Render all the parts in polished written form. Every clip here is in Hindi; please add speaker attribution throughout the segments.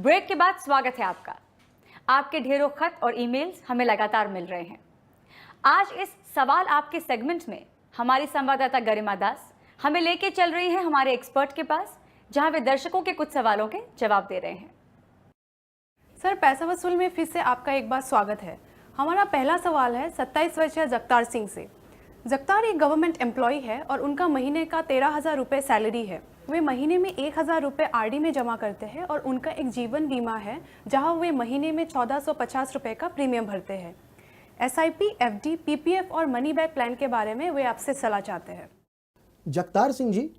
Speaker 1: ब्रेक के बाद स्वागत है आपका। आपके ढेरों खत और ईमेल्स हमें लगातार मिल रहे हैं। आज इस सवाल आपके सेगमेंट में हमारी संवाददाता गरिमा दास हमें लेके चल रही हैं हमारे एक्सपर्ट के पास, जहां वे दर्शकों के कुछ सवालों के जवाब दे रहे हैं।
Speaker 2: सर, पैसा वसूल में फिर से आपका एक बार स्वागत है। हमारा पहला सवाल है 27 वर्षीय जगतार सिंह से। जगतार एक गवर्नमेंट एम्प्लॉय है और उनका महीने का 13,000 रुपये सैलरी है। वे महीने में 1,000 रुपये आरडी में जमा करते हैं और उनका एक जीवन बीमा है जहां वे महीने में 1,450 रुपये का प्रीमियम भरते हैं। एसआईपी, एफडी, पीपीएफ और मनी बैक प्लान के बारे में वे आपसे सलाह चाहते हैं।
Speaker 3: जगतार सिंह जी,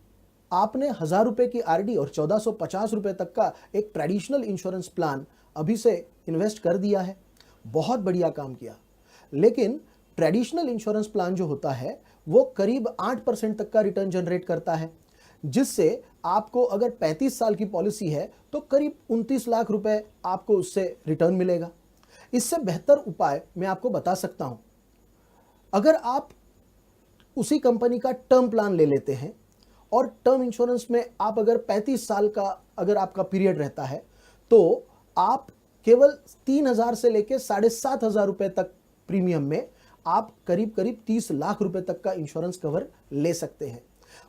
Speaker 3: आपने 1,000 रुपये की आरडी और 1,450 रुपये तक का एक ट्रेडिशनल इंश्योरेंस प्लान अभी से इन्वेस्ट कर दिया है। बहुत बढ़िया काम किया। लेकिन ट्रेडिशनल इंश्योरेंस प्लान जो होता है वो करीब 8% तक का रिटर्न जनरेट करता है, जिससे आपको अगर 35 साल की पॉलिसी है तो करीब 29 लाख रुपए आपको उससे रिटर्न मिलेगा। इससे बेहतर उपाय मैं आपको बता सकता हूं। अगर आप उसी कंपनी का टर्म प्लान ले लेते हैं और टर्म इंश्योरेंस में आप अगर 35 साल का अगर आपका पीरियड रहता है तो आप केवल 3,000 से लेकर 7,500 रुपए तक प्रीमियम में आप करीब 30 लाख रुपए तक का इंश्योरेंस कवर ले सकते हैं।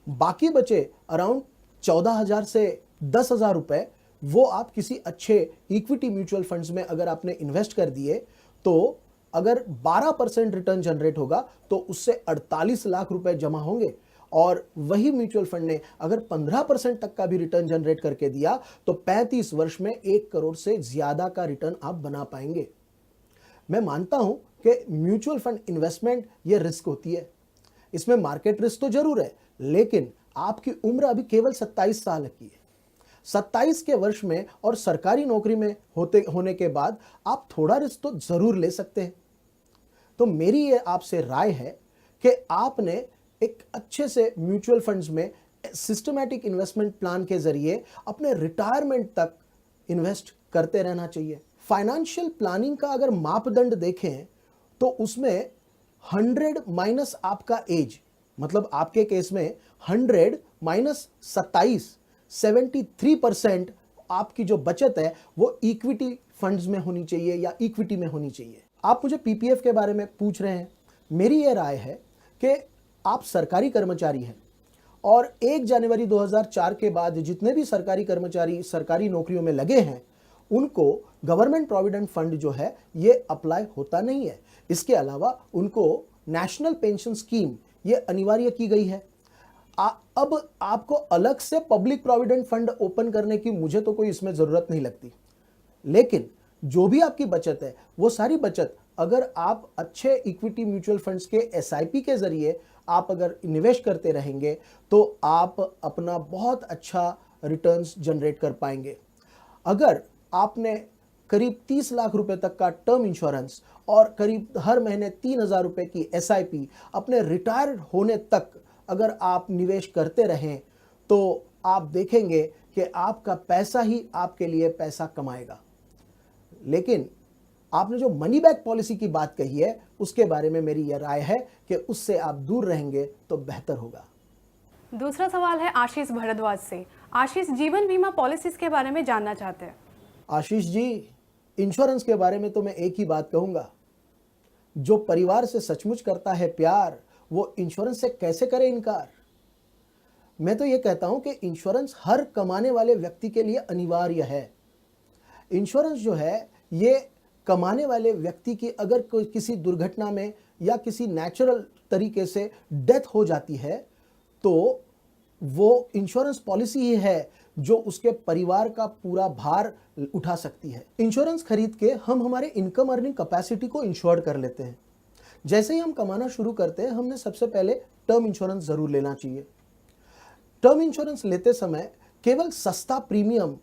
Speaker 3: बाकी बचे अराउंड 14,000 से 10,000 रुपए वो आप किसी अच्छे इक्विटी म्यूचुअल फंड्स में अगर आपने इन्वेस्ट कर दिए तो अगर 12% रिटर्न जनरेट होगा तो उससे 48 लाख रुपए जमा होंगे, और वही म्यूचुअल फंड ने अगर 15% तक का भी रिटर्न जनरेट करके दिया तो 35 वर्ष में 1 करोड़ से ज्यादा का रिटर्न आप बना पाएंगे। मैं मानता हूं कि म्यूचुअल फंड इन्वेस्टमेंट ये रिस्क होती है, इसमें मार्केट रिस्क तो जरूर है, लेकिन आपकी उम्र अभी केवल 27 साल की है। 27 के वर्ष में और सरकारी नौकरी में होने के बाद आप थोड़ा रिस्क तो जरूर ले सकते हैं। तो मेरी ये आपसे राय है कि आपने एक अच्छे से म्यूचुअल फंड्स में सिस्टमैटिक इन्वेस्टमेंट प्लान के जरिए अपने रिटायरमेंट तक इन्वेस्ट करते रहना चाहिए। फाइनेंशियल प्लानिंग का अगर मापदंड देखें तो उसमें 100 माइनस आपका एज, मतलब आपके केस में 100 माइनस 27, 73% आपकी जो बचत है वो इक्विटी फंड्स में होनी चाहिए या इक्विटी में होनी चाहिए। आप मुझे पीपीएफ के बारे में पूछ रहे हैं। मेरी ये राय है कि आप सरकारी कर्मचारी हैं और 1 जनवरी 2004 के बाद जितने भी सरकारी कर्मचारी सरकारी नौकरियों में लगे हैं उनको गवर्नमेंट प्रोविडेंट फंड जो है ये अप्लाई होता नहीं है। इसके अलावा उनको नेशनल पेंशन स्कीम ये अनिवार्य की गई है। अब आपको अलग से पब्लिक प्रोविडेंट फंड ओपन करने की मुझे तो कोई इसमें ज़रूरत नहीं लगती। लेकिन जो भी आपकी बचत है वो सारी बचत अगर आप अच्छे इक्विटी म्यूचुअल फंड्स के एसआईपी के ज़रिए आप अगर निवेश करते रहेंगे तो आप अपना बहुत अच्छा रिटर्न्स जनरेट कर पाएंगे। अगर आपने करीब 30 लाख रुपए तक का टर्म इंश्योरेंस और करीब हर महीने 3,000 रुपए की एसआईपी अपने रिटायर होने तक अगर आप निवेश करते रहें तो आप देखेंगे कि आपका पैसा ही आपके लिए पैसा कमाएगा। लेकिन आपने जो मनी बैक पॉलिसी की बात कही है उसके बारे में मेरी यह राय है कि उससे आप दूर रहेंगे तो बेहतर होगा।
Speaker 2: दूसरा सवाल है आशीष भारद्वाज से। आशीष जीवन बीमा पॉलिसीज के बारे में जानना चाहते हैं।
Speaker 3: आशीष जी, इंश्योरेंस के बारे में तो मैं एक ही बात कहूंगा, जो परिवार से सचमुच करता है प्यार वो इंश्योरेंस से कैसे करे इनकार। मैं तो ये कहता हूं कि इंश्योरेंस हर कमाने वाले व्यक्ति के लिए अनिवार्य है। इंश्योरेंस जो है ये कमाने वाले व्यक्ति की अगर कोई किसी दुर्घटना में या किसी नेचुरल तरीके से डेथ हो जाती है तो वो इंश्योरेंस पॉलिसी ही है जो उसके परिवार का पूरा भार उठा सकती है। इंश्योरेंस खरीद के हम हमारे इनकम अर्निंग कैपेसिटी को इंश्योर कर लेते हैं। जैसे ही हम कमाना शुरू करते हैं हमने सबसे पहले टर्म इंश्योरेंस जरूर लेना चाहिए। टर्म इंश्योरेंस लेते समय केवल सस्ता प्रीमियम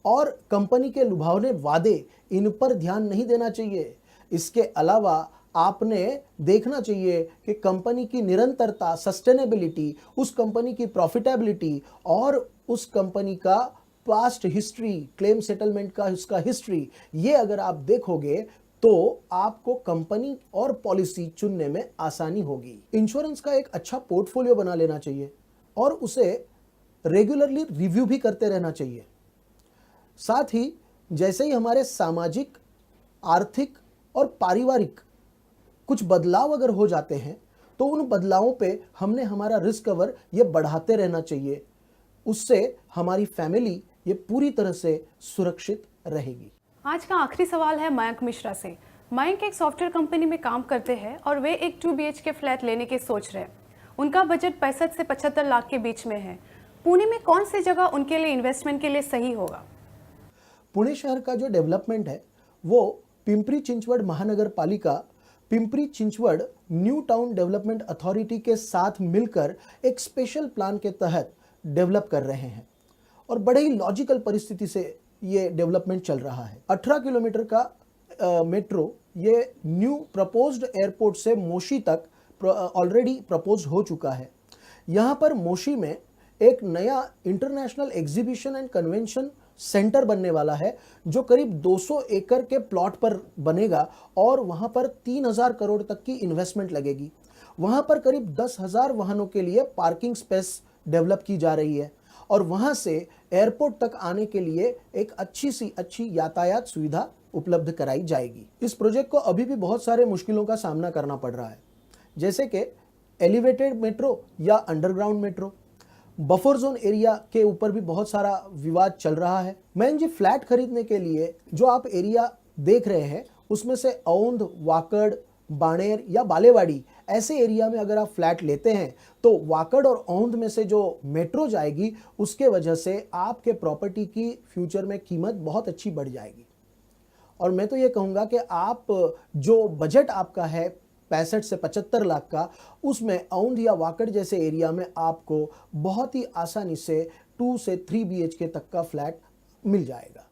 Speaker 3: और कंपनी के लुभावने वादे इन पर ध्यान नहीं देना चाहिए। इसके अलावा आपने देखना चाहिए कि कंपनी की निरंतरता, सस्टेनेबिलिटी, उस कंपनी की प्रॉफिटेबिलिटी और उस कंपनी का पास्ट हिस्ट्री, क्लेम सेटलमेंट का उसका हिस्ट्री, ये अगर आप देखोगे तो आपको कंपनी और पॉलिसी चुनने में आसानी होगी। इंश्योरेंस का एक अच्छा पोर्टफोलियो बना लेना चाहिए और उसे रेगुलरली रिव्यू भी करते रहना चाहिए। साथ ही जैसे ही हमारे सामाजिक, आर्थिक और पारिवारिक कुछ बदलाव अगर हो जाते हैं तो उन बदलावों पे हमने हमारा रिस्क कवर ये बढ़ाते रहना चाहिए। उससे हमारी फैमिली ये पूरी तरह से सुरक्षित रहेगी।
Speaker 2: आज का आखिरी सवाल है मयंक मिश्रा से। मयंक एक सॉफ्टवेयर कंपनी में काम करते हैं और वे एक 2 BHK फ्लैट लेने की सोच रहे हैं। उनका बजट 65 से 75 लाख के बीच में है। पुणे में कौन सी जगह उनके लिए इन्वेस्टमेंट के लिए सही होगा?
Speaker 3: पुणे शहर का जो डेवलपमेंट है वो पिंपरी चिंचवड महानगर पालिका Pimpri Chinchwad new town development authority के साथ मिलकर एक स्पेशल प्लान के तहत डेवलप कर रहे हैं और बड़े ही लॉजिकल परिस्थिति से ये डेवलपमेंट चल रहा है। 18 किलोमीटर का मेट्रो ये न्यू प्रपोज्ड एयरपोर्ट से मोशी तक ऑलरेडी प्रपोज हो चुका है। यहाँ पर मोशी में एक नया international exhibition and convention centre बनने वाला है जो करीब 200 एकड़ के प्लॉट पर बनेगा और वहाँ पर 3000 करोड़ तक की इन्वेस्टमेंट लगेगी। वहाँ पर करीब 10,000 वाहनों के लिए पार्किंग स्पेस डेवलप की जा रही है और वहाँ से एयरपोर्ट तक आने के लिए एक अच्छी यातायात सुविधा उपलब्ध कराई जाएगी। इस प्रोजेक्ट को अभी भी बहुत सारे मुश्किलों का सामना करना पड़ रहा है, जैसे कि एलिवेटेड मेट्रो या underground metro. Buffer zone area के ऊपर भी बहुत सारा विवाद चल रहा है। मैं जी फ्लैट खरीदने के लिए जो आप एरिया देख रहे हैं उसमें से औंध, वाकड़, बाणेर या बालेवाड़ी ऐसे एरिया में अगर आप फ्लैट लेते हैं तो वाकड़ और औंध में से जो मेट्रो जाएगी उसके वजह से आपके प्रॉपर्टी की फ्यूचर में कीमत बहुत अच्छी बढ़ जाएगी। और मैं तो ये कहूँगा कि आप जो बजट आपका है 65 से 75 लाख का, उसमें औंध या वाकड़ जैसे एरिया में आपको बहुत ही आसानी से 2 से 3 BHK तक का फ्लैट मिल जाएगा।